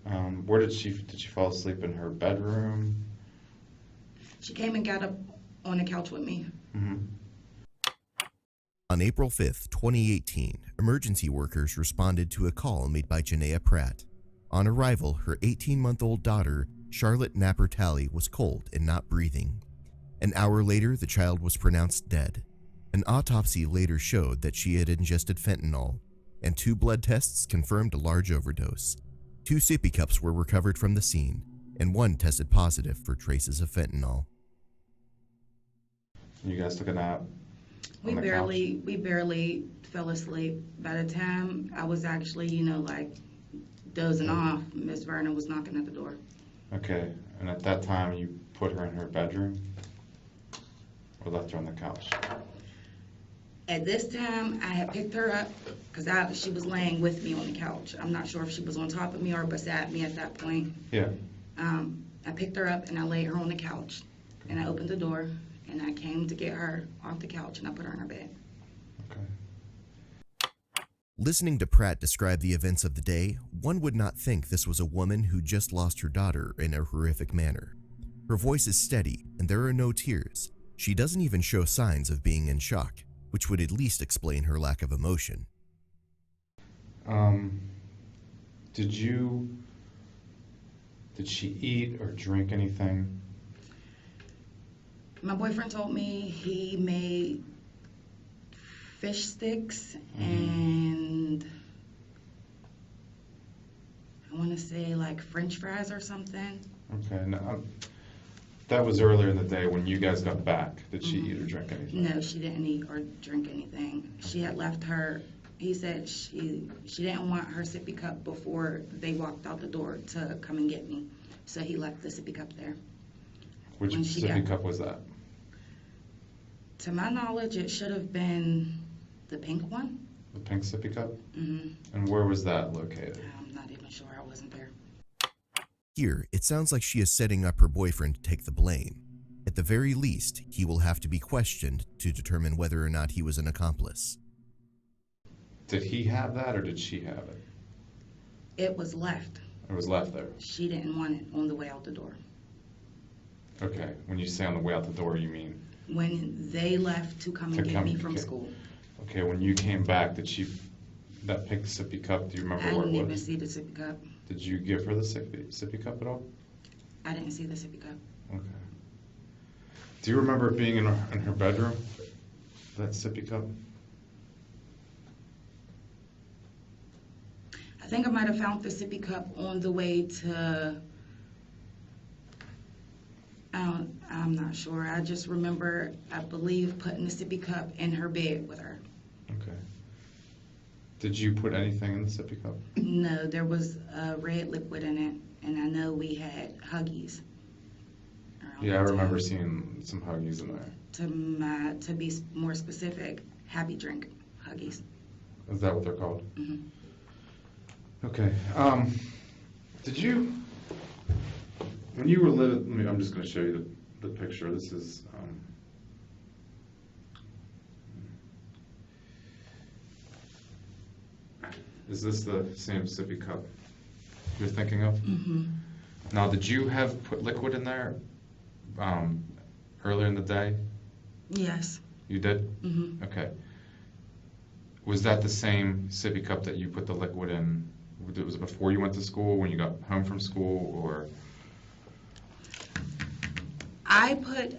Where did she fall asleep in her bedroom? She came and got up on the couch with me. Mm-hmm. On April 5th, 2018, emergency workers responded to a call made by Jhenea Pratt. On arrival, her 18-month-old daughter, Charlotte Napper-Talley, was cold and not breathing. An hour later, the child was pronounced dead. An autopsy later showed that she had ingested fentanyl, and 2 blood tests confirmed a large overdose. 2 sippy cups were recovered from the scene, and 1 tested positive for traces of fentanyl. You guys took a nap? We barely fell asleep. By the time I was actually, like dozing off, Miss Vernon was knocking at the door. Okay, and at that time you put her in her bedroom or left her on the couch? At this time, I had picked her up because she was laying with me on the couch. I'm not sure if she was on top of me or beside me at that point. Yeah. I picked her up and I laid her on the couch, and I opened the door and I came to get her off the couch and I put her in her bed. Okay. Listening to Pratt describe the events of the day, one would not think this was a woman who just lost her daughter in a horrific manner. Her voice is steady and there are no tears. She doesn't even show signs of being in shock, which would at least explain her lack of emotion. Did she eat or drink anything? My boyfriend told me he made fish sticks and I want to say like French fries or something. Okay. Now, that was earlier in the day when you guys got back. Did she eat or drink anything? No, she didn't eat or drink anything. She had left her. He said she didn't want her sippy cup before they walked out the door to come and get me. So he left the sippy cup there. Which sippy cup was that? To my knowledge, it should have been the pink one. The pink sippy cup? Mm-hmm. And where was that located? I'm not even sure. I wasn't there. Here, it sounds like she is setting up her boyfriend to take the blame. At the very least, he will have to be questioned to determine whether or not he was an accomplice. Did he have that or did she have it? It was left. It was left there? She didn't want it on the way out the door. Okay. When you say on the way out the door, you mean? When they left to come and get me from okay. school. Okay, when you came back, that pink sippy cup, do you remember I where it didn't even was? see the sippy cup. Did you give her the sippy cup at all? I didn't see the sippy cup. Okay. Do you remember it being in her bedroom, that sippy cup? I think I might have found the sippy cup on the way to, I'm not sure. I just remember, I believe, putting the sippy cup in her bed with her. Okay. Did you put anything in the sippy cup? No, there was a red liquid in it, and I know we had Huggies. Yeah, I remember seeing some Huggies in there. To be more specific, Happy Drink Huggies. Is that what they're called? Mm-hmm. Okay. Did you, when you were living, I'm just going to show you the picture. This is, is this the same sippy cup you're thinking of? Mm-hmm. Now, did you have put liquid in there earlier in the day? Yes. You did? Mm-hmm. Okay. Was that the same sippy cup that you put the liquid in? Was it before you went to school, when you got home from school, or? I put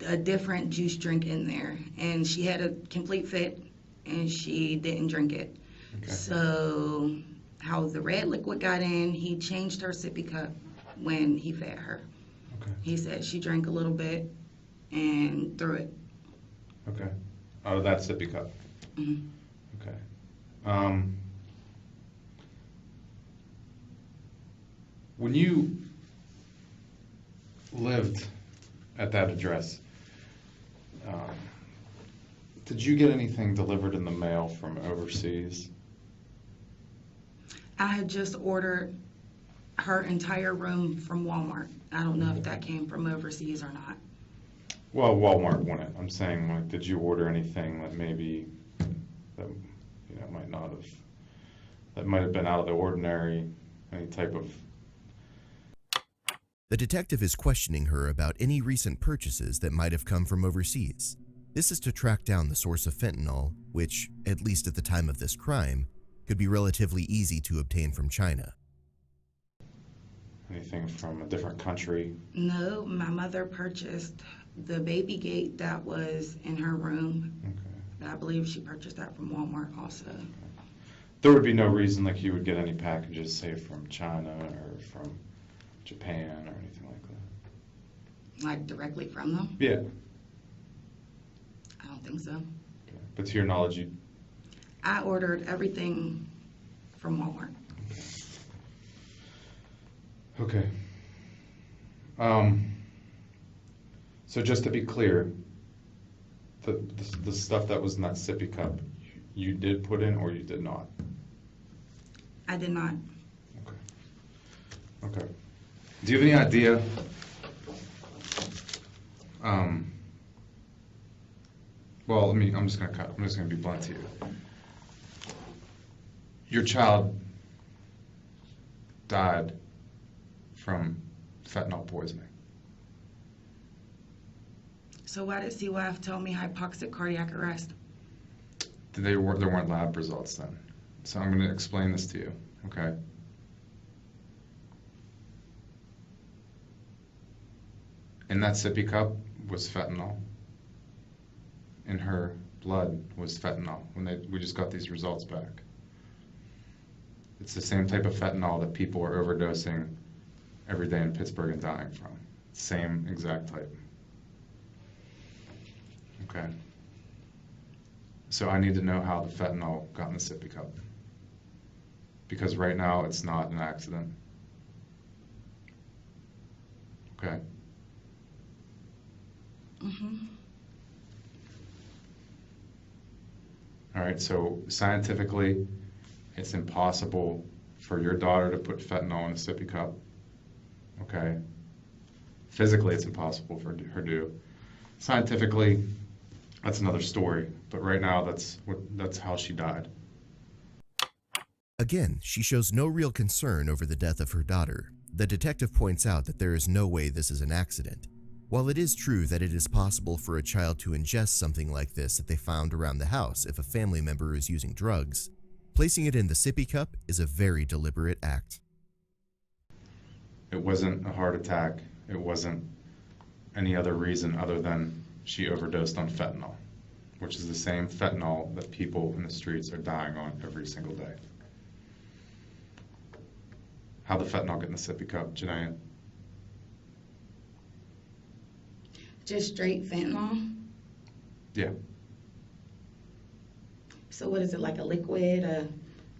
a different juice drink in there, and she had a complete fit, and she didn't drink it. Okay. So how the red liquid got in, he changed her sippy cup when he fed her. Okay. He said she drank a little bit and threw it. Okay. Out of that sippy cup? Mm-hmm. Okay. When you lived at that address, did you get anything delivered in the mail from overseas? I had just ordered her entire room from Walmart. I don't know if that came from overseas or not. Well, Walmart won it. I'm saying, like, did you order anything that maybe that might not have, that might have been out of the ordinary? any type of... The detective is questioning her about any recent purchases that might have come from overseas. This is to track down the source of fentanyl, which, at least at the time of this crime, could be relatively easy to obtain from China. Anything from a different country? No, my mother purchased the baby gate that was in her room. Okay. I believe she purchased that from Walmart also. There would be no reason like you would get any packages, say, from China or from Japan or anything like that? Like directly from them? Yeah. I don't think so. Okay. But to your knowledge, you... I ordered everything from Walmart. Okay. So just to be clear, the stuff that was in that sippy cup, you did put in or you did not? I did not. Okay. Okay. Do you have any idea? Well, I'm just gonna be blunt here. Your child died from fentanyl poisoning. So why did CYF tell me hypoxic cardiac arrest? There weren't lab results then. So I'm going to explain this to you, okay? In that sippy cup was fentanyl. In her blood was fentanyl we just got these results back. It's the same type of fentanyl that people are overdosing every day in Pittsburgh and dying from. Same exact type. Okay. So I need to know how the fentanyl got in the sippy cup. Because right now it's not an accident. Okay. Mm-hmm. All right, so scientifically, it's impossible for your daughter to put fentanyl in a sippy cup. Okay. Physically, it's impossible for her to do. Scientifically, that's another story. But right now, that's how she died. Again, she shows no real concern over the death of her daughter. The detective points out that there is no way this is an accident. While it is true that it is possible for a child to ingest something like this that they found around the house if a family member is using drugs, placing it in the sippy cup is a very deliberate act. It wasn't a heart attack. It wasn't any other reason other than she overdosed on fentanyl, which is the same fentanyl that people in the streets are dying on every single day. How'd the fentanyl get in the sippy cup, Jhenea? Just straight fentanyl? Yeah. So what is it, like a liquid,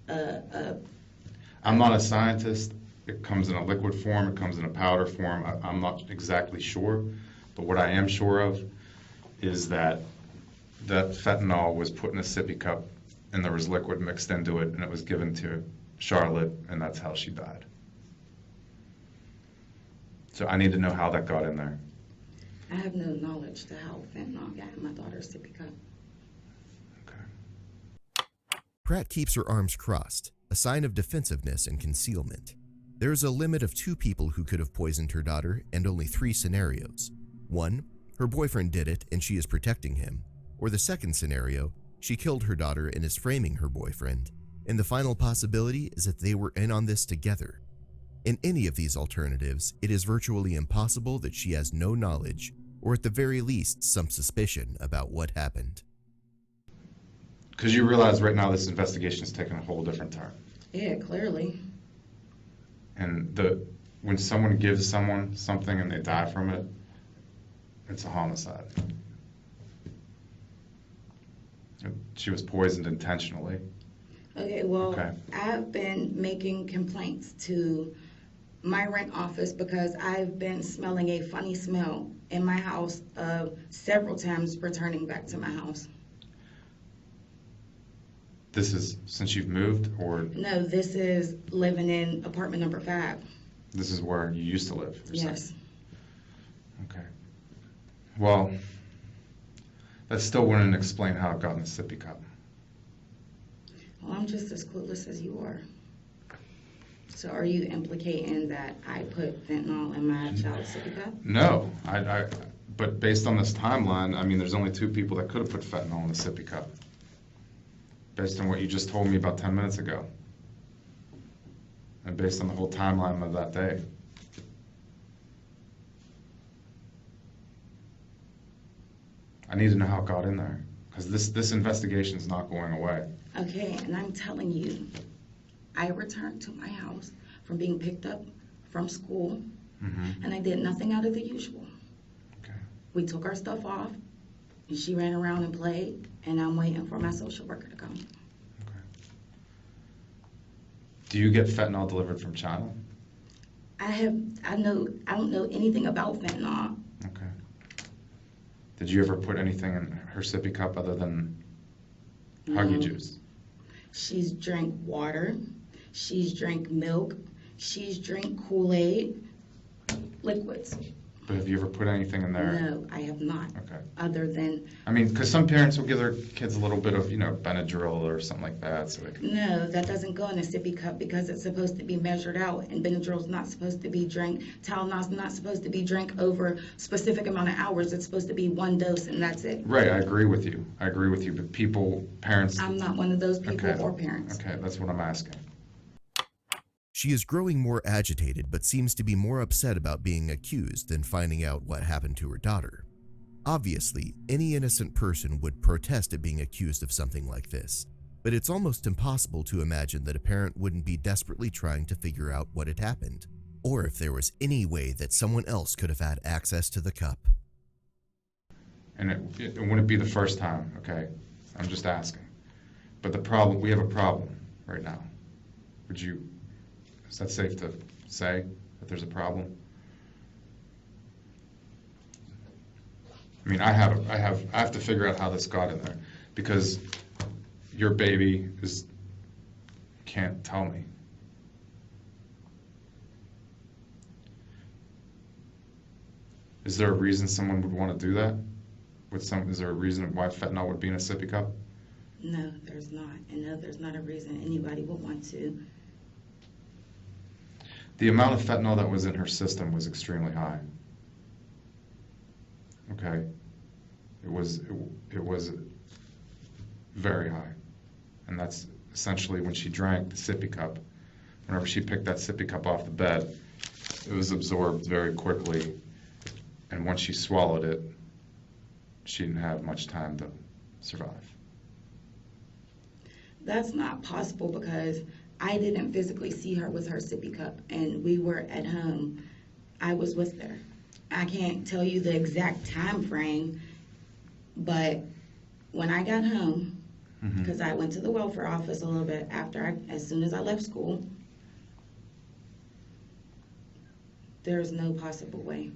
I'm not a scientist. It comes in a liquid form, it comes in a powder form. I'm not exactly sure, but what I am sure of is that that fentanyl was put in a sippy cup and there was liquid mixed into it and it was given to Charlotte and that's how she died. So I need to know how that got in there. I have no knowledge to how fentanyl got in my daughter's sippy cup. Okay. Pratt keeps her arms crossed, a sign of defensiveness and concealment. There is a limit of 2 people who could have poisoned her daughter and only 3 scenarios. 1, her boyfriend did it and she is protecting him. Or the second scenario, she killed her daughter and is framing her boyfriend. And the final possibility is that they were in on this together. In any of these alternatives, it is virtually impossible that she has no knowledge, or at the very least, some suspicion about what happened. Because you realize right now this investigation is taking a whole different turn. Yeah, clearly. And when someone gives someone something and they die from it, it's a homicide. She was poisoned intentionally. Okay, well, Okay. I've been making complaints to my rent office because I've been smelling a funny smell in my house several times returning back to my house. This is since you've moved, or No, this is living in apartment number 5. this is where you used to live? You're Yes. saying? Okay. Well, that still wouldn't explain how it got in the sippy cup. Well, I'm just as clueless as you are. So are you implicating that I put fentanyl in my child's sippy cup? No, but based on this timeline, I mean, there's only 2 people that could have put fentanyl in the sippy cup. Based on what you just told me about 10 minutes ago. And based on the whole timeline of that day. I need to know how it got in there, because this investigation is not going away. Okay, and I'm telling you, I returned to my house from being picked up from school, and I did nothing out of the usual. Okay. We took our stuff off, and she ran around and played, and I'm waiting for my social worker to come. Okay. Do you get fentanyl delivered from China? I don't know anything about fentanyl. Okay. Did you ever put anything in her sippy cup other than Huggy No. juice? She's drank water, she's drank milk, she's drank Kool-Aid, liquids. But have you ever put anything in there? No, I have not. Okay. Other than, I mean, because some parents will give their kids a little bit of, Benadryl or something like that, so they can... no, that doesn't go in a sippy cup because it's supposed to be measured out, and Benadryl's not supposed to be drank. Tylenol's not supposed to be drank over a specific amount of hours. It's supposed to be 1 dose, and that's it. Right, I agree with you. But parents... I'm not one of those people Okay. or parents. Okay, that's what I'm asking. She is growing more agitated but seems to be more upset about being accused than finding out what happened to her daughter. Obviously, any innocent person would protest at being accused of something like this, but it's almost impossible to imagine that a parent wouldn't be desperately trying to figure out what had happened, or if there was any way that someone else could have had access to the cup. And it wouldn't be the first time, okay? I'm just asking. But we have a problem right now. Is that safe to say that there's a problem? I mean, I have to figure out how this got in there, because your baby can't tell me. Is there a reason someone would want to do that? Is there a reason why fentanyl would be in a sippy cup? No, there's not. And no, there's not a reason anybody would want to. The amount of fentanyl that was in her system was extremely high. Okay? It was very high. And that's essentially when she drank the sippy cup. Whenever she picked that sippy cup off the bed, it was absorbed very quickly. And once she swallowed it, she didn't have much time to survive. That's not possible because I didn't physically see her with her sippy cup, and we were at home. I was with her. I can't tell you the exact time frame, but when I got home, because I went to the welfare office a little bit as soon as I left school, there's no possible way.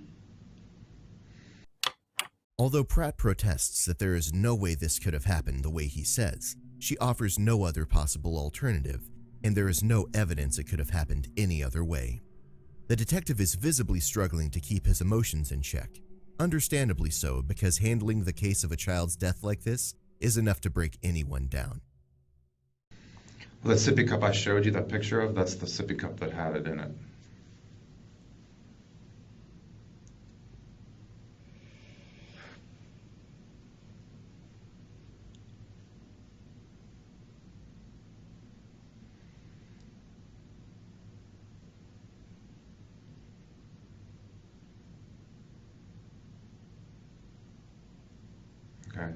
Although Pratt protests that there is no way this could have happened the way he says, she offers no other possible alternative, and there is no evidence it could have happened any other way. The detective is visibly struggling to keep his emotions in check, understandably so, because handling the case of a child's death like this is enough to break anyone down. Well, that sippy cup I showed you that picture of, that's the sippy cup that had it in it. Okay.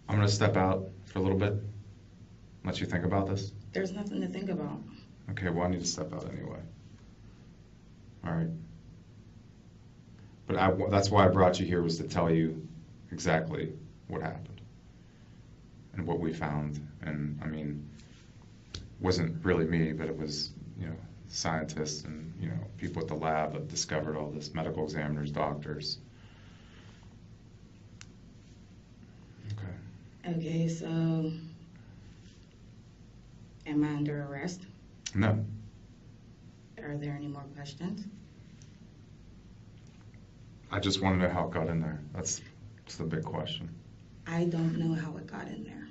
I'm going to step out for a little bit, let you think about this. There's nothing to think about. Okay, well, I need to step out anyway. All right. But that's why I brought you here, was to tell you exactly what happened and what we found. And, I mean, it wasn't really me, but it was, scientists and, people at the lab that discovered all this, medical examiners, doctors. Okay, so am I under arrest? No. Are there any more questions? I just want to know how it got in there. That's the big question. I don't know how it got in there.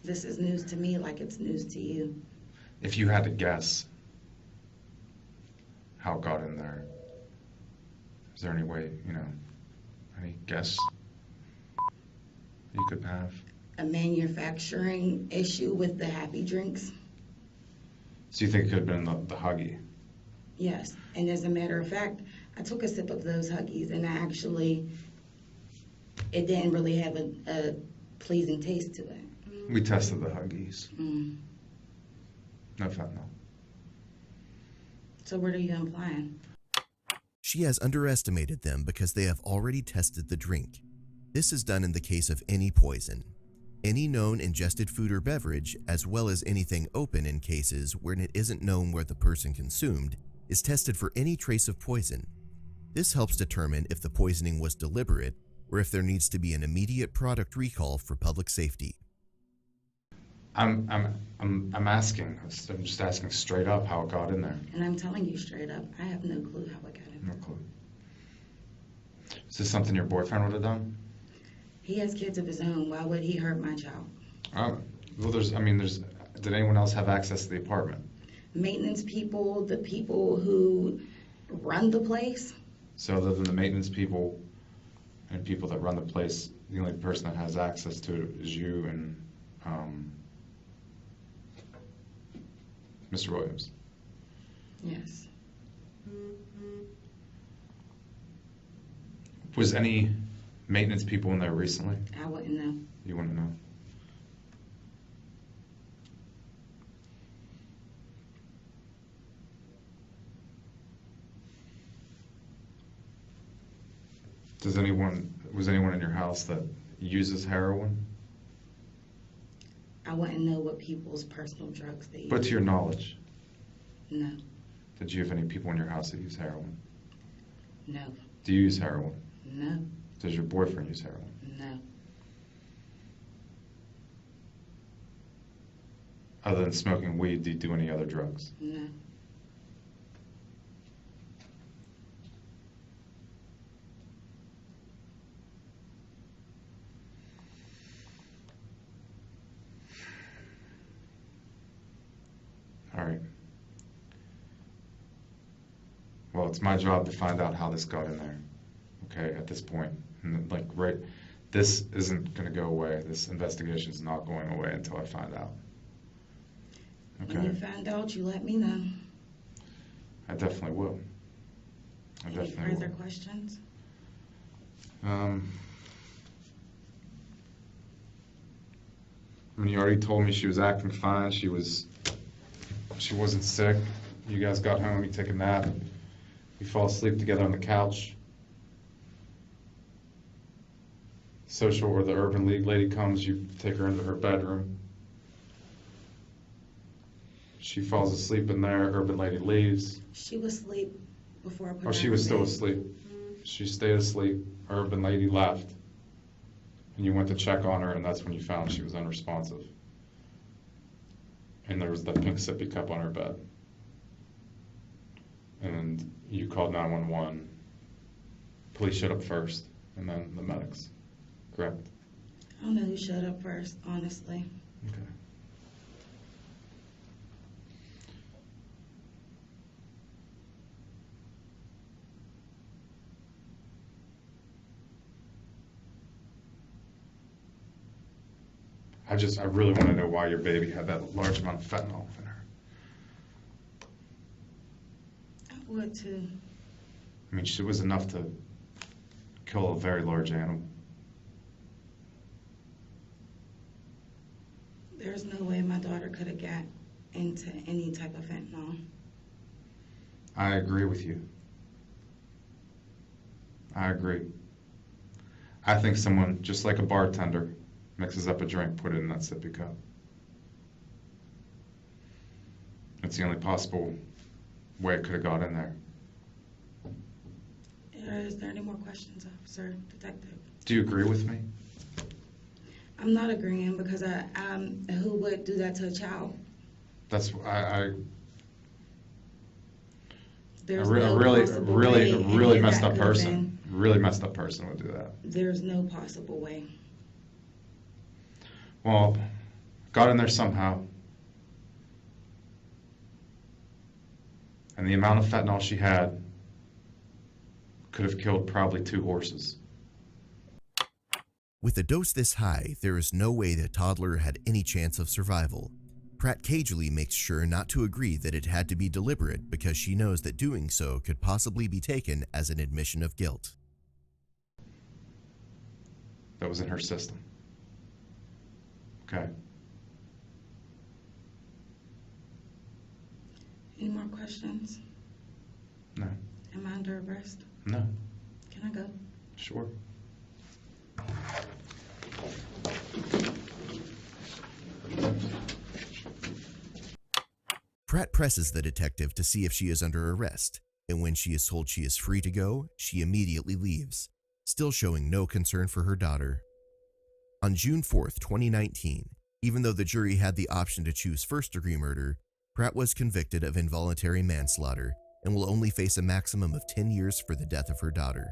This is news to me like it's news to you. If you had to guess how it got in there, is there any way, any guess you could have? A manufacturing issue with the Happy Drinks? So you think it could have been the Huggy? Yes. And as a matter of fact, I took a sip of those Huggies and it didn't really have a pleasing taste to it. We tested the Huggies. Mm. No fentanyl. So what are you implying? She has underestimated them because they have already tested the drink. This is done in the case of any poison. Any known ingested food or beverage, as well as anything open in cases where it isn't known where the person consumed, is tested for any trace of poison. This helps determine if the poisoning was deliberate or if there needs to be an immediate product recall for public safety. I'm asking. I'm just asking straight up how it got in there. And I'm telling you straight up, I have no clue how it got in. No clue. Is this something your boyfriend would have done? He has kids of his own. Why would he hurt my child? Well, did anyone else have access to the apartment? Maintenance people, the people who run the place. So other than the maintenance people and people that run the place, the only person that has access to it is you and Mr. Williams. Yes. Was any maintenance people in there recently? I wouldn't know. You wouldn't know. Was anyone in your house that uses heroin? I wouldn't know what people's personal drugs they use. But to your knowledge, No. did you have any people in your house that use heroin? No. Do you use heroin? No. Does your boyfriend use heroin? No. Other than smoking weed, do you do any other drugs? No. All right. Well, it's my job to find out how this got in there. Okay, at this point. And this isn't going to go away. This investigation is not going away until I find out. Okay. When you find out, you let me know. I definitely will. Any further questions? You already told me she was acting fine. She wasn't sick. You guys got home, you take a nap, you fall asleep together on the couch. Social or the Urban League lady comes, you take her into her bedroom. She falls asleep in there, Urban lady leaves. She was asleep before I put her Oh, she in was still bed. asleep. She stayed asleep, Urban lady left. And you went to check on her, and that's when you found she was unresponsive. And there was the pink sippy cup on her bed. And you called 911. Police showed up first, and then the medics. Correct? I don't know who showed up first, honestly. Okay. I really want to know why your baby had that large amount of fentanyl in her. I would too. I mean, it was enough to kill a very large animal. There's no way my daughter could have got into any type of fentanyl. I agree with you. I agree. I think someone, just like a bartender, mixes up a drink, put it in that sippy cup. It's the only possible way it could have got in there. Is there any more questions, officer, detective? Do you agree with me? I'm not agreeing because who would do that to a child? That's I There's a no really possible way any of messed that up could have person. Really messed up person would do that. There's no possible way. Well, got in there somehow. And the amount of fentanyl she had could have killed probably 2 horses. With a dose this high, there is no way the toddler had any chance of survival. Pratt cagely makes sure not to agree that it had to be deliberate because she knows that doing so could possibly be taken as an admission of guilt. That was in her system. Okay. Any more questions? No. Am I under arrest? No. Can I go? Sure. Pratt presses the detective to see if she is under arrest, and when she is told she is free to go, she immediately leaves, still showing no concern for her daughter. On June 4th, 2019, even though the jury had the option to choose first-degree murder, Pratt was convicted of involuntary manslaughter and will only face a maximum of 10 years for the death of her daughter.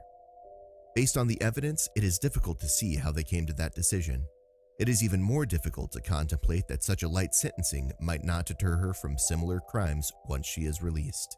Based on the evidence, it is difficult to see how they came to that decision. It is even more difficult to contemplate that such a light sentencing might not deter her from similar crimes once she is released.